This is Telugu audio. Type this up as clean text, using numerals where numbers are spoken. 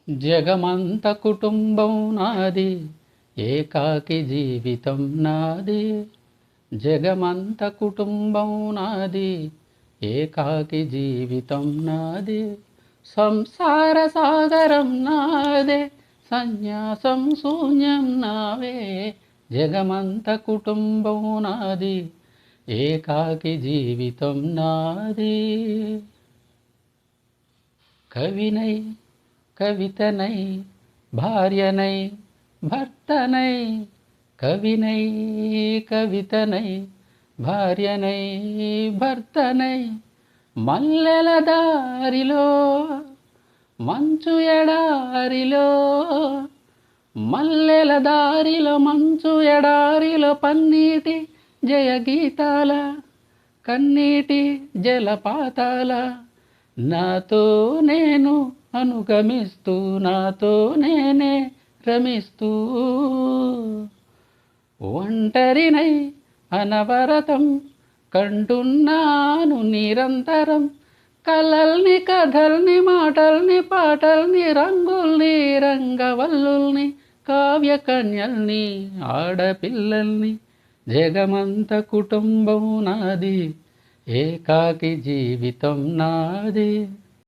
జగమంత కుటుంబం నాది, ఏకాకి జీవితం నాది. జగమంత కుటుంబం నాది, ఏకాకి జీవితం నాది. సంసార సాగరం నాదే, సన్యాసం శూన్యం నావే. జగమంత కుటుంబం నాది, ఏకాకి జీవితం నాది. కవినై కవితనై భార్యనై భర్తనై, కవినై కవితనై భార్యనై భర్తనై, మల్లెల దారిలో మంచు ఎడారిలో, మల్లెల దారిలో మంచు ఎడారిలో, పన్నీటి జయగీతాల కన్నీటి జలపాతాల, నాతో నేను అనుగమిస్తూ, నాతో నేనే రమిస్తూ, ఒంటరినై అనవరతం కంటున్నాను నిరంతరం. కలల్ని కథల్ని మాటల్ని పాటల్ని, రంగుల్ని రంగవల్లుల్ని, కావ్యకన్యల్ని ఆడపిల్లల్ని. జగమంత కుటుంబం నాది, ఏకాకి జీవితం నాది.